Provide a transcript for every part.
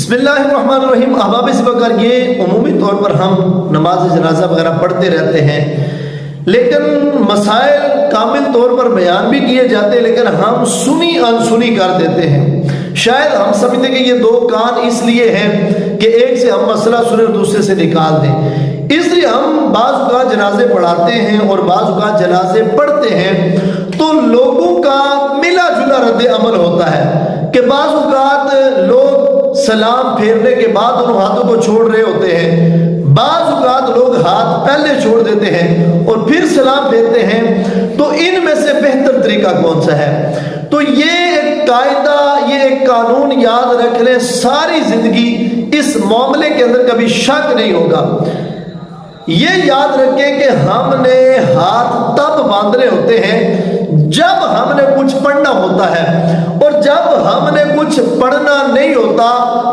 بسم اللہ الرحمن الرحیم۔ احباب سے بکر یہ عمومی طور پر ہم نماز جنازہ وغیرہ پڑھتے رہتے ہیں، لیکن مسائل کامل طور پر بیان بھی کیے جاتے ہیں، لیکن ہم سنی انسنی کر دیتے ہیں۔ شاید ہم سمجھتے ہیں کہ یہ دو کان اس لیے ہیں کہ ایک سے ہم مسئلہ سنے اور دوسرے سے نکال دیں، اس لیے ہم بعض اوقات جنازے پڑھاتے ہیں اور بعض اوقات جنازے پڑھتے ہیں تو لوگوں کا ملا جلا رد عمل ہوتا ہے کہ بعض اوقات لوگ سلام پھیرنے کے بعد ان ہاتھوں کو چھوڑ رہے ہوتے ہیں، بعض اوقات لوگ ہاتھ پہلے چھوڑ دیتے ہیں اور پھر سلام پھیرتے ہیں۔ تو ان میں سے بہتر طریقہ کون سا ہے؟ تو یہ ایک قاعدہ، یہ ایک قانون یاد رکھ لیں، ساری زندگی اس معاملے کے اندر کبھی شک نہیں ہوگا۔ یہ یاد رکھیں کہ ہم نے ہاتھ تب باندھنے ہوتے ہیں جب ہم نے کچھ پڑھنا ہوتا ہے، اور جب ہم نے کچھ پڑھنا نہیں ہوتا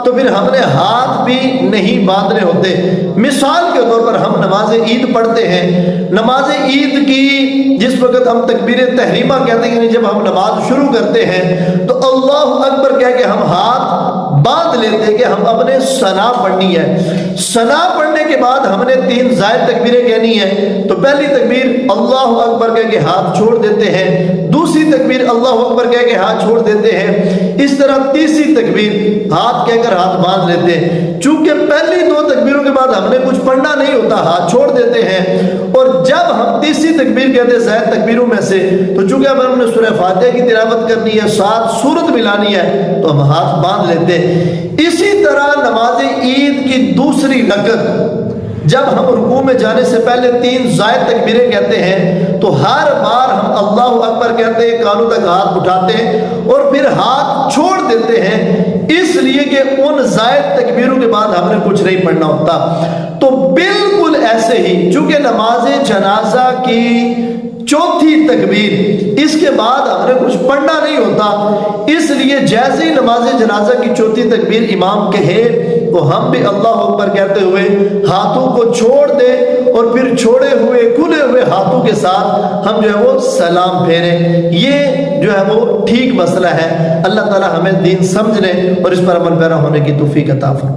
تو پھر ہم نے ہاتھ بھی نہیں باندھنے ہوتے۔ مثال کے طور پر ہم نماز عید پڑھتے ہیں، نماز عید کی جس وقت ہم تکبیر تحریمہ کہتے ہیں، جب ہم نماز شروع کرتے ہیں تو اللہ اکبر کہہ کے ہم ہاتھ باندھ لیتے کہ ہم اپنے ثنا پڑھنی ہے۔ ثنا پڑھنے کے بعد ہم نے 3 زائد تکبیریں کہنی ہے، تو پہلی تکبیر اللہ اکبر کہہ کے ہاتھ چھوڑ دیتے ہیں، دوسری تکبیر اللہ اکبر کہہ کے ہاتھ چھوڑ دیتے ہیں، اس طرح تیسری تکبیر ہاتھ کہہ کر ہاتھ باندھ لیتے ہیں۔ چونکہ پہلی 2 تکبیروں کے بعد ہم نے کچھ پڑھنا نہیں ہوتا، ہاتھ چھوڑ دیتے ہیں، اور جب ہم تیسری تکبیر کہتے ہیں زائد تکبیروں میں سے، تو چونکہ اب ہم نے سورہ فاتحہ کی تلاوت کرنی ہے، 7 سورت ملانی ہے، تو ہم ہاتھ باندھ لیتے ہیں۔ اسی طرح نماز عید کی دوسری رکعت جب ہم رکوع میں جانے سے پہلے 3 زائد تکبیریں کہتے ہیں تو ہر بار ہم اللہ اکبر کہتے ہیں، کانوں تک ہاتھ اٹھاتے ہیں اور پھر ہاتھ چھوڑ دیتے ہیں، اس لیے کہ ان زائد تکبیروں کے بعد ہم نے کچھ نہیں پڑھنا ہوتا۔ تو بالکل ایسے ہی چونکہ نماز جنازہ کی چوتھی تکبیر اس کے بعد ہم نے کچھ پڑھنا نہیں ہوتا، اس لیے جیسے ہی نماز جنازہ کی چوتھی تکبیر امام کہے تو ہم بھی اللہ اکبر کہتے ہوئے ہاتھوں کو چھوڑ دیں اور پھر چھوڑے ہوئے کھلے ہوئے ہاتھوں کے ساتھ ہم جو ہے وہ سلام پھیریں۔ یہ جو ہے وہ ٹھیک مسئلہ ہے۔ اللہ تعالی ہمیں دین سمجھنے اور اس پر عمل پیرا ہونے کی توفیق عطا فرمائے۔